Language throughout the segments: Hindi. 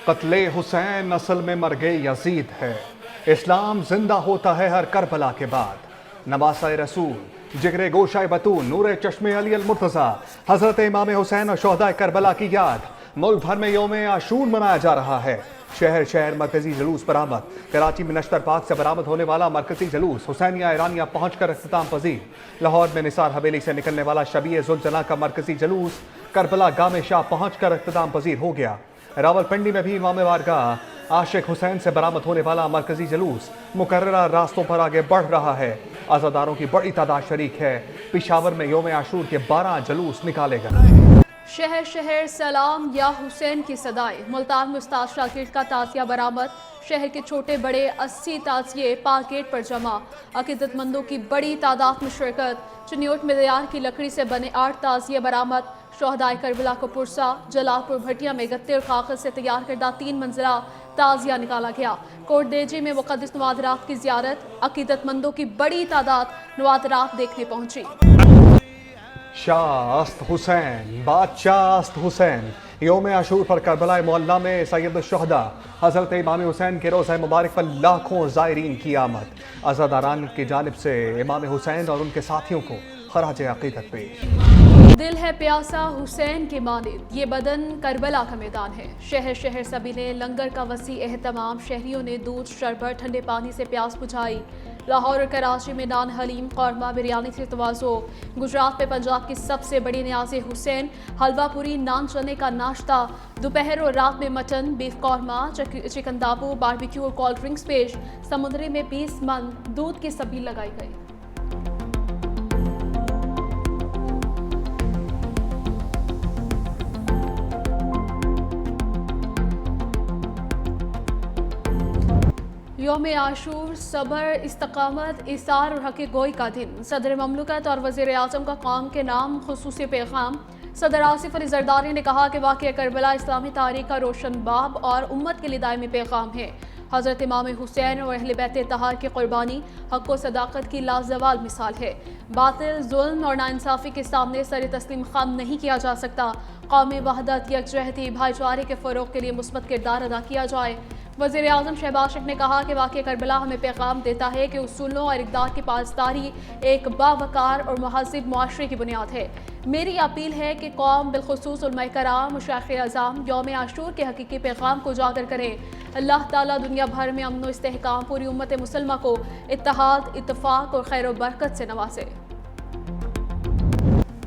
कत्ले हुसैन असल में मर गए यजीद है। इस्लाम जिंदा होता है हर करबला के बाद। नवासा रसूल जिगरे गोशाए बतून नूर चश्मे अली अल मुर्तज़ा हजरत इमाम हुसैन और शोहदा करबला की याद मुल्क भर में यौम आशूर मनाया जा रहा है। शहर शहर मरकजी जुलूस बरामद। कराची में नश्तर पार्क से बरामद होने वाला मरकजी जुलूस हुसैनिया ईरानिया पहुंचकर इख्तिताम पजीर। लाहौर में निसार हवेली से निकलने वाला शबीए जुलजना का मरकजी जुलूस करबला गामे शाह पहुंचकर इख्तिताम पजीर हो गया। रावलपिंडी में भी इमाम बारगाह आशिक हुसैन से बरामद होने वाला मरकजी जुलूस मुकर्ररा रास्तों पर आगे बढ़ रहा है। आज़ादारों की बड़ी तादाद शरीक है। पिशावर में यौम आशूर के 12 जुलूस निकाले गए। शहर शहर सलाम या हुसैन की सदाएं। मुल्तान में उस्ताद शाकिर का ताज़िया बरामद। शहर के छोटे बड़े 80 ताज़िए पार्क गेट पर जमा। अकीदतमंदों की बड़ी तादाद में शिरकत। चनियोट में दयार की लकड़ी से बने 8 ताज़िए बरामद। शोहदाए करबला को पुरसा। जलालपुर भटिया में गत्ते और कागज से तैयार करदा 3 मंजिला ताज़िया निकाला गया। कोट देजी में मुक़द्दस नवादरात की ज़ियारत। अकीदतमंदों की बड़ी तादाद नवादरात देखने पहुंची। शास्त हुसैन बादशाह हुसैन यौम आशूर पर करबला मोहल्ला में सैयद शुहदा हज़रत इमाम हुसैन के रोज़ा मुबारक पर लाखों ज़ायरीन की आमद। अज़ादारान की जानिब से इमाम हुसैन और उनके साथियों को खराज अक़ीदत पेश। दिल है प्यासा हुसैन के मानिद ये बदन करबला का मैदान है। शहर शहर सबीले लंगर का वसी एहतमाम। शहरियों ने दूध शरबत ठंडे पानी से प्यास बुझाई। लाहौर और कराची में नान हलीम कौरमा बिरयानी से तवाज़ो। गुजरात में पंजाब की सबसे बड़ी न्याज़े हुसैन हलवा पूरी नान चने का नाश्ता। दोपहर और रात में मटन बीफ कौरमा चिकन दाबू बारबेक्यू और कोल्ड ड्रिंक्स पेश। समुद्री में 20 मन दूध की सबील लगाई गई। यौम आशूर सबर इस्तकामत इसार और हक़ गोई का दिन। सदर ममलकत और वज़ीर आज़म का कौम के नाम खुसूसी पैगाम। सदर आसिफ अली ज़रदारी ने कहा कि वाक़या करबला इस्लामी तारीख़ का रोशन बाब और उम्मत के लिए दायमी पैगाम है। हज़रत इमाम हुसैन और अहले बैत तहार की क़ुरबानी हक़ व सदाक़त की लाजवाल मिसाल है। बातिल जुल्म और नाइंसाफ़ी के सामने सर तस्लीम ख़म नहीं किया जा सकता। कौमी वहदत यकजहती भाईचारे के फ़रोग़ के लिए मुस्बत किरदार अदा किया जाए। वज़ीर आज़म शहबाज शरीफ ने कहा कि वाक़या करबला हमें पैगाम देता है कि उसूलों और इक़दार की पासदारी एक बावकार और महज़िब मुआशरे की बुनियाद है। मेरी अपील है कि कौम बिलखुसूस उलमाए कराम मशाइख़ अज़ाम यौम आशूर के हकीकी पैगाम को उजागर करें। अल्लाह ताला दुनिया भर में अमन व इस्तेहकाम पूरी उम्मत मुसलमा को इत्तेहाद इत्तफ़ाक़ और खैर व बरकत से नवाजे।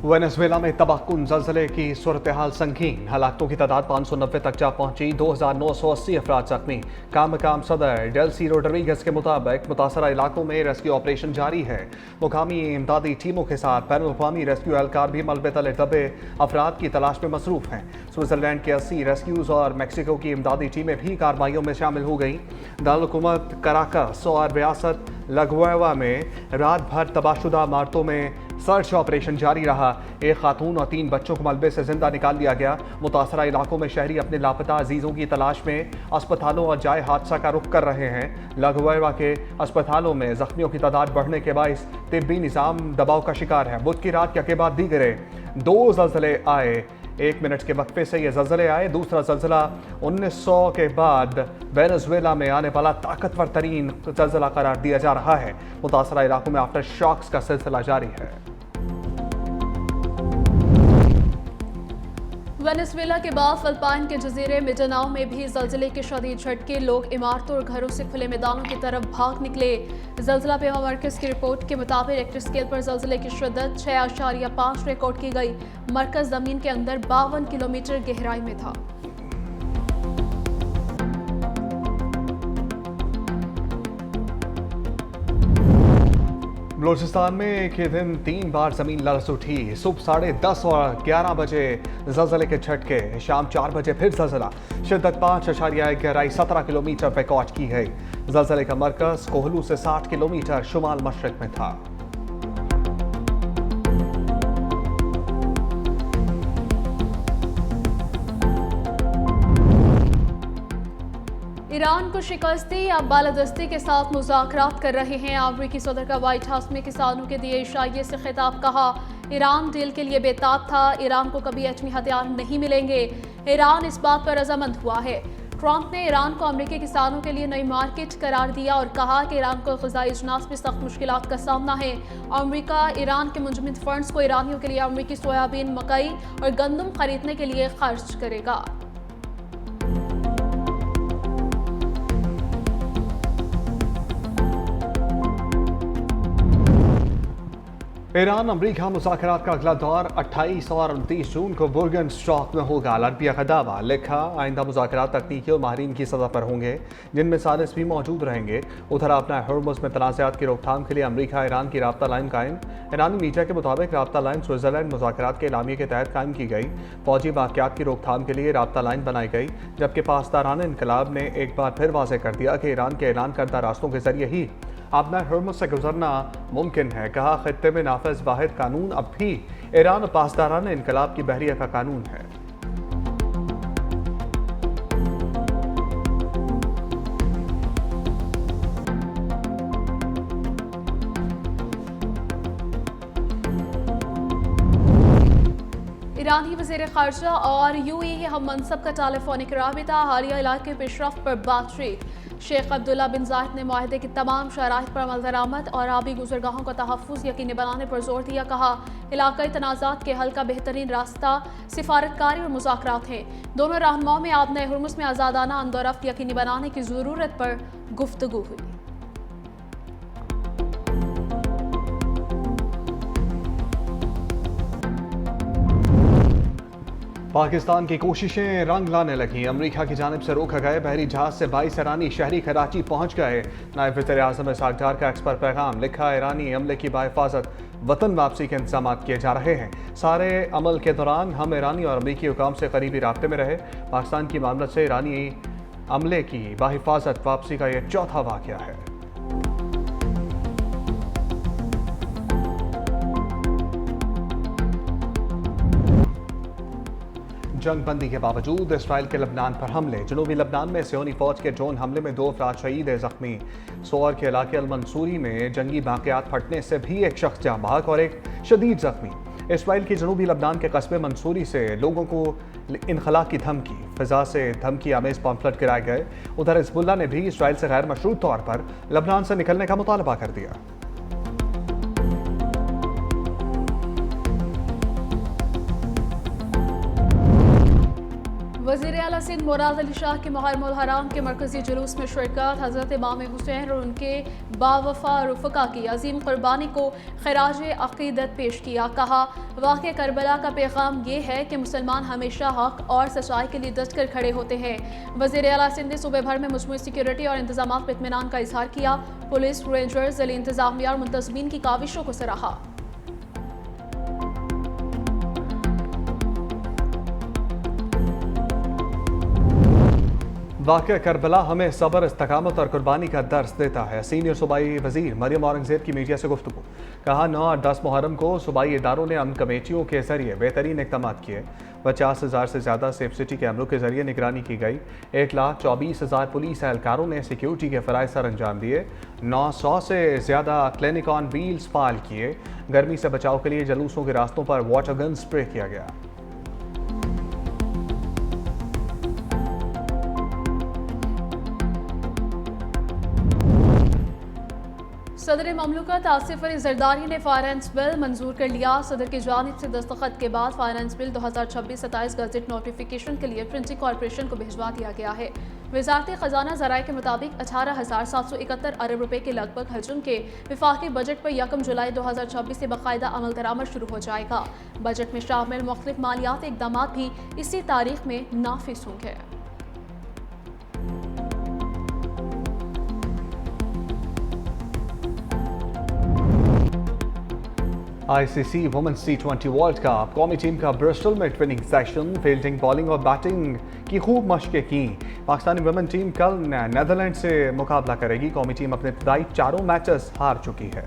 वेनेज़ुएला में तबाहकुन ज़लज़ले की सूरत हाल संगीन। हलाकतों की तादाद 590 तक जा पहुंची। 2980 अफराद जख्मी। काम सदर डेल्सी रोड्रिगेज़ के मुताबिक मुतासरा इलाकों में रेस्क्यू ऑपरेशन जारी है। मुकामी इमदादी टीमों के साथ बैनुल अक़वामी रेस्क्यू एहलकार भी मलबे तले दबे अफराद की तलाश में मसरूफ़ हैं। स्विट्ज़रलैंड के 80 रेस्क्यूज़ और मैक्सिको की इमदादी टीमें भी कार्रवाइयों में शामिल हो गईं। दारुल-हुकूमत कराकस और रियासत लगुएवा में रात भर तबाहशुदा इमारतों में सर्च ऑपरेशन जारी रहा। एक खातून और 3 बच्चों को मलबे से जिंदा निकाल लिया गया। मुतासरा इलाकों में शहरी अपने लापता अजीज़ों की तलाश में अस्पतालों और जाए हादसा का रुख कर रहे हैं। लगुएवा के अस्पतालों में जख्मियों की तादाद बढ़ने के बाइस तिब्बी निज़ाम दबाव का शिकार है। बुध की रात के बाद दीगरे 2 ज़लज़ले आए। 1 मिनट के वक्फे से ये ज़लज़ले आए। दूसरा ज़लज़ला 1900 के बाद वेनेज़ुएला में आने वाला ताकतवर तरीन ज़लज़ला करार दिया जा रहा है। मुतासरा इलाकों में आफ्टर शॉक्स का सिलसिला जारी है। वेनेज़ुएला के बाद फिलिपाइन के जजीरे मिंडानाओ में भी ज़लज़ले के शदीद झटके। लोग इमारतों और घरों से खुले मैदानों की तरफ भाग निकले। ज़लज़ला पेमा मरकज़ की रिपोर्ट के मुताबिक रिक्टर स्केल पर ज़लज़ले की शिद्दत 6.5 रिकॉर्ड की गई। मरकज़ ज़मीन के अंदर 52 किलोमीटर गहराई में था। बलूचिस्तान में एक ही दिन 3 बार जमीन लरज़ उठी। सुबह 10:30 और 11 बजे ज़लज़ले के झटके। शाम 4 बजे फिर ज़लज़ला। शिद्दत 5.1 गहराई 17 किलोमीटर रिकॉर्ड की गई। ज़लज़ले का मरकज़ कोहलू से 60 किलोमीटर शुमाल मशरक़ में था। ईरान को शिकस्ती या बालादस्ती के साथ मुज़ाकरात कर रहे हैं। अमरीकी सदर का व्हाइट हाउस में किसानों के दिए इशारे से खिताब। कहा ईरान डील के लिए बेताब था। ईरान को कभी एटमी हथियार नहीं मिलेंगे। ईरान इस बात पर रजामंद हुआ है। ट्रंप ने ईरान को अमेरिकी किसानों के लिए नई मार्केट करार दिया और कहा कि ईरान को ग़िज़ाई अजनास में सख्त मुश्किलात का सामना है। अमेरिका ईरान के मुंजमद फंड्स को ईरानियों के लिए अमेरिकी सोयाबीन, मकई और गंदम खरीदने के लिए खर्च करेगा। ईरान अमरीका मुज़ाकरात का अगला दौर 28 और 29 जून को बुर्गनस्टॉक में होगा। लटबिया का दावा लिखा, आइंदा मुज़ाकरात तकनीकी और माहिरीन की सतह पर होंगे, जिनमें सालिस भी मौजूद रहेंगे। उधर अपना हॉर्मुज़ में तनाज़ात की रोकथाम के लिए अमरीका ईरान की राब्ता लाइन कायम। ईरानी मीडिया के मुताबिक राब्ता लाइन स्विट्ज़रलैंड मुज़ाकरात के एलामिये के तहत कायम की गई। फौजी वाक़यात की रोकथाम के लिए राब्ता लाइन बनाई गई, जबकि पासदाराना इनकलाब ने एक बार फिर वाज़ेह कर दिया कि ईरान के ऐलान करदा रास्तों के जरिए ही अपना हॉर्मुज़ से गुजरना मुमकिन है। कहा, खित्ते में नाफिज वाहिद कानून अब भी ईरान और पासदाराना इनकलाब की बहरिया का कानून है। ईरानी वज़ीर ख़ारजा और यूएई हम मनसब का टेलीफोनिक राबिता, हालिया इलाके पेशरफ्त पर बातचीत। शेख अब्दुल्ला बिन जायद ने माहिदे की तमाम शराइत पर अमल दरामद और आबी गुज़रगाहों का तहफ़्फ़ुज़ यकीनी बनाने पर जोर दिया। कहा, इलाक़ाई तनाज़ात के हल का बेहतरीन रास्ता सिफारतकारी और मुज़ाकरात हैं। दोनों रहनुमाओं में आबना हुर्मुज़ में आज़ादाना अंदोरफ्त यकीनी बनाने की ज़रूरत पर गुफ्तगू हुई। पाकिस्तान की कोशिशें रंग लाने लगी। अमेरिका की जानिब से रोका गए बहरी जहाज से 22 ईरानी शहरी कराची पहुंच गए। नायब वज़ीर आज़म इसहाक़ डार का एक्स पर पैगाम लिखा, ईरानी अमले की बाहिफाजत वतन वापसी के इंतजाम किए जा रहे हैं। सारे अमल के दौरान हम ईरानी और अमरीकी हुकाम से करीबी राब्ते में रहे। पाकिस्तान की मामलत से ईरानी अमले की बाहिफाजत वापसी का यह चौथा वाक़या है। जंग बंदी के बावजूद इसराइल के लबनान पर हमले। जनूबी लबनान में सियोनी फौज के ड्रोन हमले में 2 अफराद शहीद है, जख्मी। सोर के इलाके अलमंसूरी में जंगी वाक़यात फटने से भी एक शख्स जाँ बहक और एक शदीद जख्मी। इसराइल की जनूबी लबनान के कस्बे मंसूरी से लोगों को इनखला की धमकी, फिजा से धमकी आमेज पम्फलेट गिराए गए। उधर हिज़्बुल्लाह ने भी इसराइल से गैर मशरूत तौर पर लबनान से निकलने का मुतालबा कर दिया। वज़ीर आला सिंध मुराद अली शाह के मुहर्रमुल हराम के मरकजी जुलूस में शिरकत। हज़रत इमाम हुसैन और उनके बावफा रुफ़का की अजीम कुर्बानी को खराज अक़ीदत पेश किया। कहा, वाक़या करबला का पैगाम ये है कि मुसलमान हमेशा हक़ और सच्चाई के लिए डट कर खड़े होते हैं। वज़ीर आला सिंध ने सूबे भर में मजमूई सिक्योरिटी और इंतजामात पर इत्मीनान का इजहार किया। पुलिस, रेंजर्स, ज़िली इंतजामिया और मुंतज़मीन की काविशों को सराहा। वाक़या करबला हमें सब्र, इस्तकामत और कुर्बानी का दर्स देता है। सीनियर सूबाई वज़ीर मरियम औरंगज़ेब की मीडिया से गुफ्तगू। कहा, 9 और 10 मुहर्रम को सूबाई इदारों ने अमन कमेटियों के जरिए बेहतरीन इक़दाम किए। 50,000 से ज़्यादा सेफ सिटी कैमरों के जरिए निगरानी की गई। 1,24,000 पुलिस एहलकारों ने सिक्योरिटी के फ़राइज़ सर अंजाम दिए। 900 से ज़्यादा क्लिनिक ऑन व्हील्स फाल किए। गर्मी से बचाव के लिए जलूसों के रास्तों पर वाटर गन स्प्रे किया गया। सदर ममलकत आसिफ अली जरदारी ने फाइनेंस बिल मंजूर कर लिया। सदर की जानिब से दस्तखत के बाद फाइनेंस बिल 2026-27 गजट नोटिफिकेशन के लिए प्रिंटिंग कॉर्पोरेशन को भिजवा दिया गया है। वजारत खजाना ज़राए के मुताबिक 18,771 अरब रुपए के लगभग हजम के विफाकी बजट पर 1 जुलाई 2026 से बाकायदा अमल दरामद शुरू हो जाएगा। बजट में शामिल मुख्तलिफ मालियाती इक़दाम भी इसी तारीख में नाफिज होंगे। ICC women's T20 world cup कौमी टीम का ब्रिस्टल में ट्रेनिंग सेशन, फील्डिंग, बॉलिंग और बैटिंग की खूब मशकें की। पाकिस्तानी वुमेन टीम कल नेदरलैंड से मुकाबला करेगी। कौमी टीम अपने इब्तदाई 4 मैचेस हार चुकी है।